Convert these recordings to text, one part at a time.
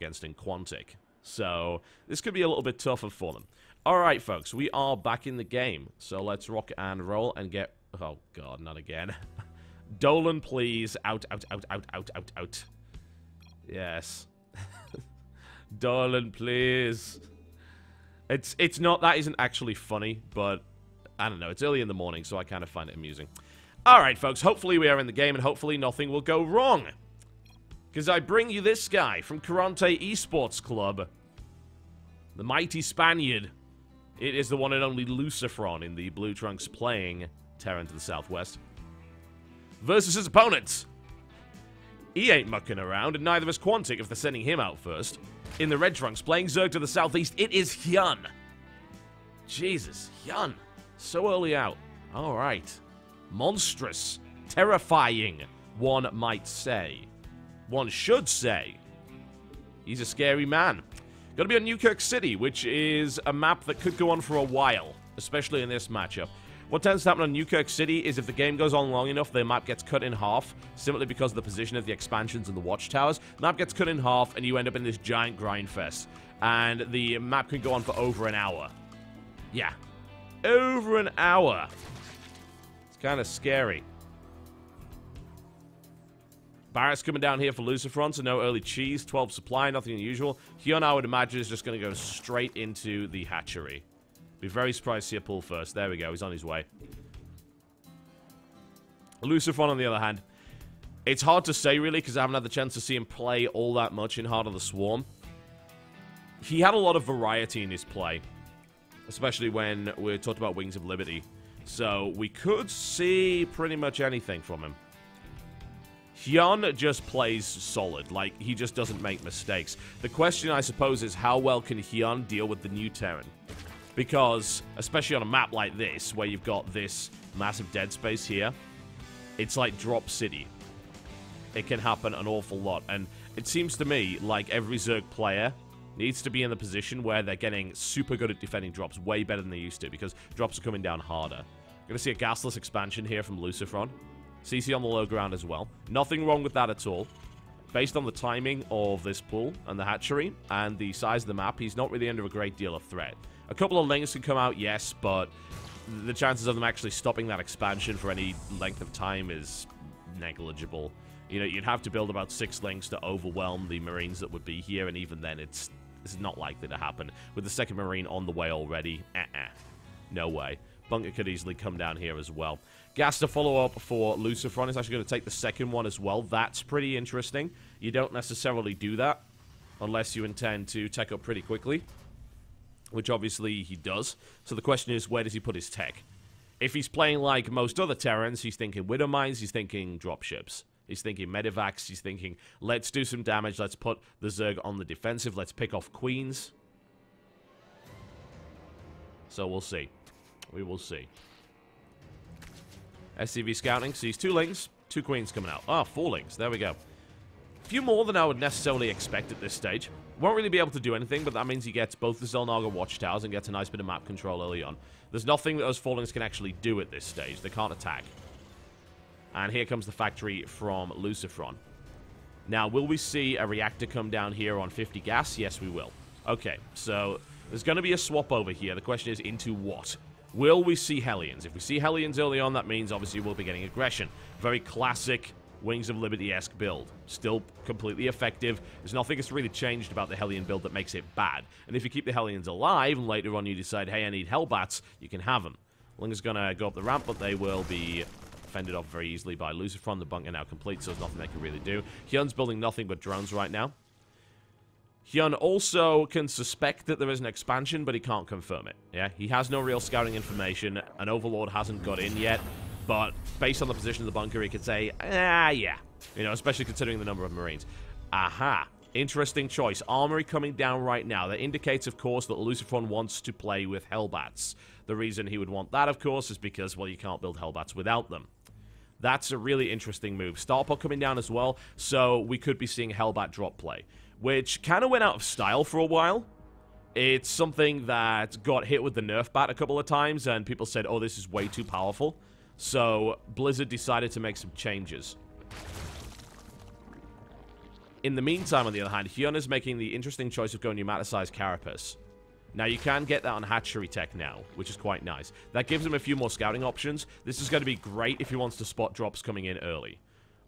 against in Quantic. So this could be a little bit tougher for them. Alright, folks, we are back in the game. So let's rock and roll and get... Oh, God, not again. Dolan, please. Out, out, out, out, out, out, out. Yes. Dolan, please. It's not... That isn't actually funny, but... I don't know. It's early in the morning, so I kind of find it amusing. Alright, folks. Hopefully we are in the game, and hopefully nothing will go wrong. Because I bring you this guy from Karont3 Esports Club. The mighty Spaniard. It is the one and only Lucifron in the blue trunks playing Terran to the southwest. Versus his opponent. He ain't mucking around, and neither is Quantic if they're sending him out first. In the red trunks, playing Zerg to the southeast, it is Hyun. Jesus, Hyun. So early out. Alright. Monstrous. Terrifying, one might say. One should say. He's a scary man. Gonna be on Newkirk City, which is a map that could go on for a while, especially in this matchup. What tends to happen on Newkirk City is if the game goes on long enough, the map gets cut in half, simply because of the position of the expansions and the watchtowers. The map gets cut in half, and you end up in this giant grind fest. And the map can go on for over an hour. Yeah. Over an hour. It's kind of scary. Barrett's coming down here for Lucifron, so no early cheese. 12 supply, nothing unusual. Hyun, I would imagine, is just going to go straight into the hatchery. Be very surprised to see a pull first. There we go, he's on his way. Lucifron, on the other hand, it's hard to say, really, because I haven't had the chance to see him play all that much in Heart of the Swarm. He had a lot of variety in his play, especially when we talked about Wings of Liberty. So we could see pretty much anything from him. Hyun just plays solid. Like, he just doesn't make mistakes. The question, I suppose, is how well can Hyun deal with the new Terran? Because, especially on a map like this, where you've got this massive dead space here, it's like Drop City. It can happen an awful lot. And it seems to me like every Zerg player needs to be in the position where they're getting super good at defending drops, way better than they used to, because drops are coming down harder. Gonna see a gasless expansion here from Lucifron. CC on the low ground as well. Nothing wrong with that at all. Based on the timing of this pool and the hatchery and the size of the map, he's not really under a great deal of threat. A couple of lings can come out, yes, but the chances of them actually stopping that expansion for any length of time is negligible. You know, you'd have to build about 6 lings to overwhelm the Marines that would be here, and even then, it's not likely to happen. With the second Marine on the way already, no way. Bunker could easily come down here as well. Gas to follow up for Lucifron is actually going to take the second one as well. That's pretty interesting. You don't necessarily do that unless you intend to tech up pretty quickly, which obviously he does. So the question is, where does he put his tech? If he's playing like most other Terrans, he's thinking Widow Mines, he's thinking dropships. He's thinking Medivacs, he's thinking, let's do some damage, let's put the Zerg on the defensive, let's pick off Queens. So we'll see. We will see. SCV scouting sees 2 lings, 2 queens coming out. Ah, 4 lings. There we go. A few more than I would necessarily expect at this stage. Won't really be able to do anything, but that means he gets both the Zelnaga watchtowers and gets a nice bit of map control early on. There's nothing that those 4 lings can actually do at this stage. They can't attack. And here comes the factory from Lucifron. Now, will we see a reactor come down here on 50 gas? Yes, we will. Okay, so there's going to be a swap over here. The question is, into what? Will we see Hellions? If we see Hellions early on, that means obviously we'll be getting aggression. Very classic Wings of Liberty-esque build. Still completely effective. There's nothing that's really changed about the Hellion build that makes it bad. And if you keep the Hellions alive, and later on you decide, hey, I need Hellbats, you can have them. Ling's gonna go up the ramp, but they will be fended off very easily by Lucifron. The bunker now complete, so there's nothing they can really do. Hyun's building nothing but drones right now. Hyun also can suspect that there is an expansion, but he can't confirm it. Yeah, he has no real scouting information. An Overlord hasn't got in yet, but based on the position of the bunker, he could say, yeah. You know, especially considering the number of Marines. Aha. Interesting choice. Armory coming down right now. That indicates, of course, that Lucifron wants to play with Hellbats. The reason he would want that, of course, is because, well, you can't build Hellbats without them. That's a really interesting move. Starpot coming down as well, so we could be seeing Hellbat drop play, which kind of went out of style for a while. It's something that got hit with the Nerf bat a couple of times, and people said, oh, this is way too powerful. So Blizzard decided to make some changes. In the meantime, on the other hand, Hyun is making the interesting choice of going pneumaticized carapace. Now, you can get that on hatchery tech now, which is quite nice. That gives him a few more scouting options. This is going to be great if he wants to spot drops coming in early.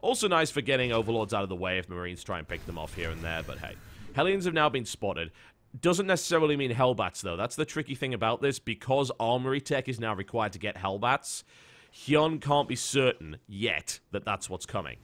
Also nice for getting overlords out of the way if Marines try and pick them off here and there, but hey. Hellions have now been spotted. Doesn't necessarily mean Hellbats, though. That's the tricky thing about this. Because armory tech is now required to get Hellbats, Hyun can't be certain yet that that's what's coming.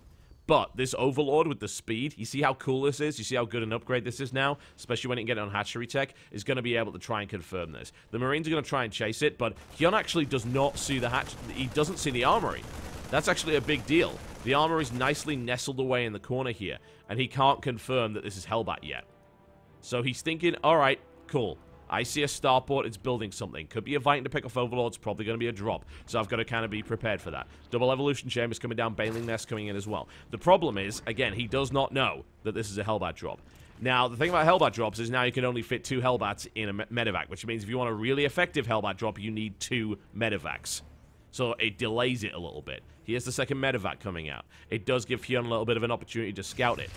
But this Overlord with the speed, you see how cool this is? You see how good an upgrade this is now? Especially when you can get it on hatchery tech, is going to be able to try and confirm this. The Marines are going to try and chase it, but Hyun actually does not see the he doesn't see the armory. That's actually a big deal. The armory is nicely nestled away in the corner here, and he can't confirm that this is Hellbat yet. So he's thinking, alright, cool. I see a starport, it's building something. Could be a Viking to pick off Overlords, probably going to be a drop. So I've got to kind of be prepared for that. Double Evolution Chambers coming down, Baneling Nest coming in as well. The problem is, again, he does not know that this is a Hellbat drop. Now, the thing about Hellbat drops is now you can only fit 2 Hellbats in a medevac, which means if you want a really effective Hellbat drop, you need 2 medevacs. So it delays it a little bit. Here's the second medevac coming out. It does give Hyun a little bit of an opportunity to scout it.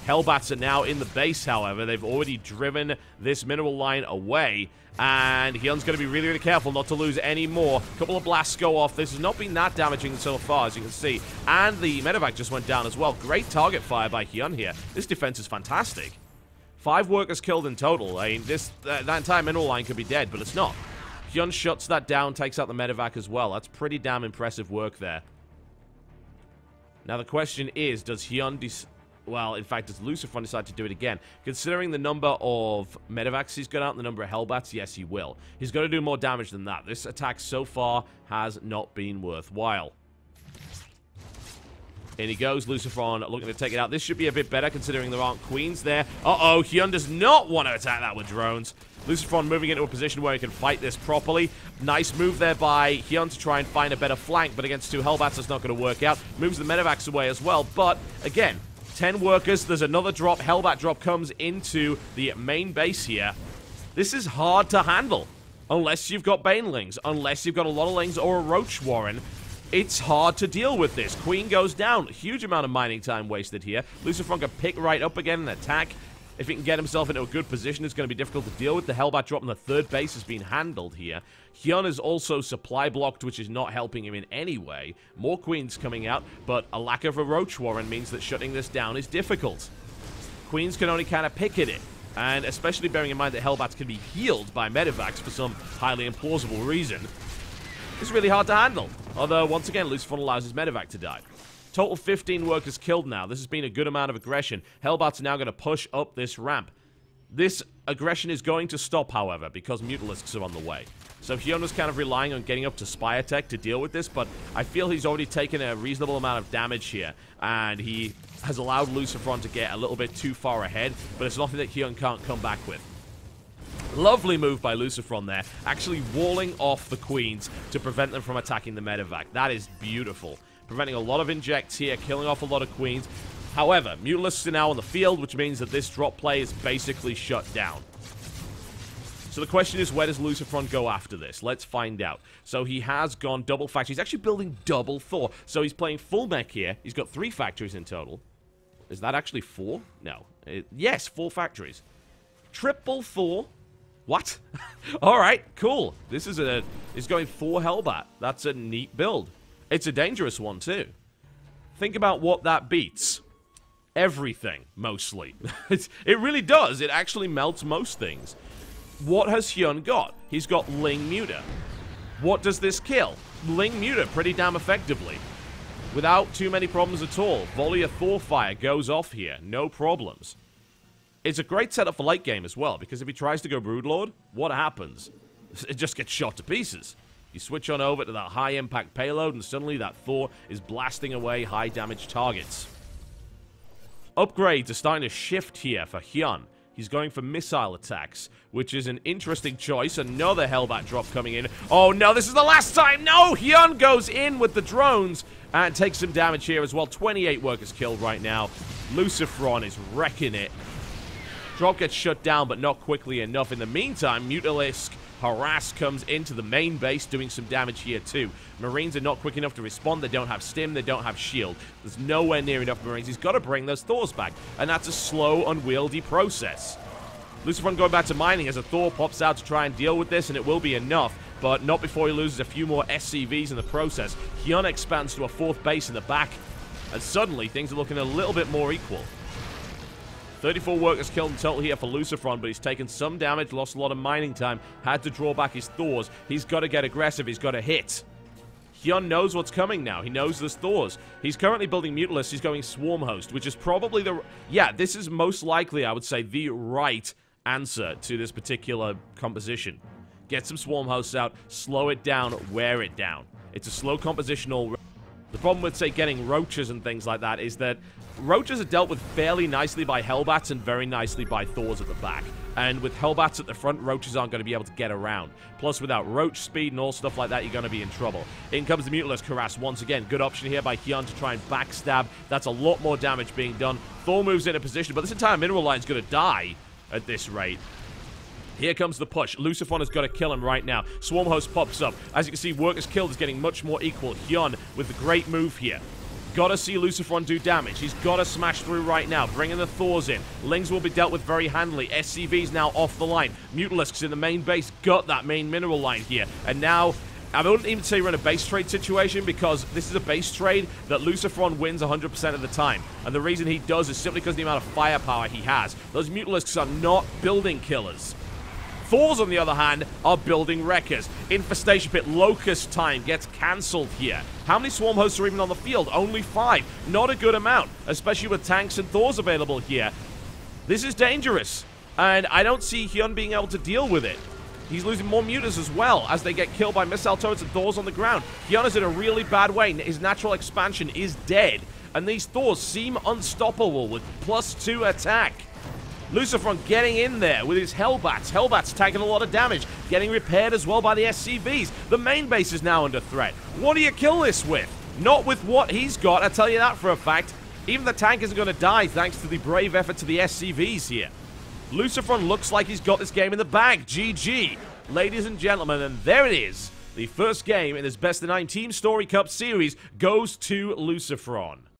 Hellbats are now in the base, however. They've already driven this mineral line away, and Hyun's going to be really, really careful not to lose any more. A couple of blasts go off. This has not been that damaging so far, as you can see. And the medevac just went down as well. Great target fire by Hyun here. This defense is fantastic. 5 workers killed in total. I mean, that entire mineral line could be dead, but it's not. Hyun shuts that down, takes out the medevac as well. That's pretty damn impressive work there. Now, the question is, does Hyun... Well, in fact, does Lucifron decide to do it again? Considering the number of medevacs he's got out and the number of Hellbats, yes, he will. He's going to do more damage than that. This attack so far has not been worthwhile. In he goes, Lucifron looking to take it out. This should be a bit better considering there aren't queens there. Uh-oh, Hyun does not want to attack that with drones. Lucifron moving into a position where he can fight this properly. Nice move there by Hyun to try and find a better flank, but against 2 Hellbats, that's not going to work out. Moves the medevacs away as well, but again... 10 workers, there's another drop. Hellbat drop comes into the main base here. This is hard to handle. Unless you've got Banelings, unless you've got a lot of Lings or a Roach Warren. It's hard to deal with this. Queen goes down. Huge amount of mining time wasted here. Lucifron can pick right up again and attack. If he can get himself into a good position, it's going to be difficult to deal with. The Hellbat drop on the 3rd base has been handled here. Hyun is also supply blocked, which is not helping him in any way. More queens coming out, but a lack of a Roach Warren means that shutting this down is difficult. Queens can only kind of pick at it, and especially bearing in mind that Hellbats can be healed by medevacs for some highly implausible reason. It's really hard to handle. Although, once again, Lucifron allows his medevac to die. Total 15 workers killed now. This has been a good amount of aggression. Hellbats are now going to push up this ramp. This aggression is going to stop, however, because Mutalisks are on the way. So Hyun was kind of relying on getting up to Spire Tech to deal with this, but I feel he's already taken a reasonable amount of damage here, and he has allowed Lucifron to get a little bit too far ahead, but it's nothing that Hyun can't come back with. Lovely move by Lucifron there, actually walling off the queens to prevent them from attacking the medevac. That is beautiful. Preventing a lot of injects here, killing off a lot of queens. However, Mutalisks are now on the field, which means that this drop play is basically shut down. So the question is, where does Lucifron go after this? Let's find out. So he has gone double factory. He's actually building double Thor. So he's playing full mech here. He's got 3 factories in total. Is that actually 4? No. Yes, 4 factories. Triple Thor. What? Alright, cool. This is he's going 4 Hellbat. That's a neat build. It's a dangerous one, too. Think about what that beats. Everything, mostly. It really does. It actually melts most things. What has Hyun got? He's got Ling Muta. What does this kill? Ling Muta pretty damn effectively. Without too many problems at all. Volley of Thor fire goes off here. No problems. It's a great setup for late game as well, because if he tries to go Broodlord, what happens? It just gets shot to pieces. You switch on over to that high-impact payload, and suddenly that Thor is blasting away high-damage targets. Upgrades are starting to shift here for Hyun. He's going for missile attacks, which is an interesting choice. Another Hellbat drop coming in. Oh, no, this is the last time. No, Hyun goes in with the drones and takes some damage here as well. 28 workers killed right now. Lucifron is wrecking it. Drop gets shut down, but not quickly enough. In the meantime, Mutalisk Harass comes into the main base, doing some damage here too. Marines are not quick enough to respond. They don't have stim. They don't have shield. There's nowhere near enough Marines. He's got to bring those Thors back, and that's a slow, unwieldy process. Lucifron going back to mining as a Thor pops out to try and deal with this, and it will be enough, but not before he loses a few more SCVs in the process. Hyun expands to a 4th base in the back, and suddenly things are looking a little bit more equal. 34 workers killed in total here for Lucifron, but he's taken some damage, lost a lot of mining time, had to draw back his Thors. He's got to get aggressive. He's got to hit. Hyun knows what's coming now. He knows there's Thors. He's currently building Mutalisk. He's going Swarm Host, which is probably the... Yeah, this is most likely, I would say, the right answer to this particular composition. Get some Swarm Hosts out, slow it down, wear it down. It's a slow compositional... The problem with, say, getting Roaches and things like that is that Roaches are dealt with fairly nicely by Hellbats and very nicely by Thors at the back. And with Hellbats at the front, Roaches aren't going to be able to get around. Plus, without Roach speed and all stuff like that, you're going to be in trouble. In comes the Mutalisk Harass once again. Good option here by Hyun to try and backstab. That's a lot more damage being done. Thor moves into position, but this entire mineral line is going to die at this rate. Here comes the push. Lucifron has got to kill him right now. Swarm Host pops up. As you can see, workers killed is getting much more equal. Hyun with the great move here. Gotta see Lucifron do damage. He's gotta smash through right now, bringing the Thors in. Lings will be dealt with very handily. SCV's now off the line. Mutalisks in the main base got that main mineral line here. And now, I wouldn't even say we're in a base trade situation, because this is a base trade that Lucifron wins 100% of the time. And the reason he does is simply because of the amount of firepower he has. Those Mutalisks are not building killers. Thors, on the other hand, are building wreckers. Infestation Pit, Locust time gets cancelled here. How many Swarm Hosts are even on the field? Only 5. Not a good amount, especially with tanks and Thors available here. This is dangerous, and I don't see Hyun being able to deal with it. He's losing more Mutas as well as they get killed by missile turrets and Thors on the ground. Hyun is in a really bad way. His natural expansion is dead, and these Thors seem unstoppable with +2 attack. Lucifron getting in there with his Hellbats. Hellbats taking a lot of damage, getting repaired as well by the SCVs. The main base is now under threat. What do you kill this with? Not with what he's got, I tell you that for a fact. Even the tank isn't going to die thanks to the brave effort to the SCVs here. Lucifron looks like he's got this game in the bag. GG. Ladies and gentlemen, and there it is. The first game in this Best of 9 Team Story Cup series goes to Lucifron.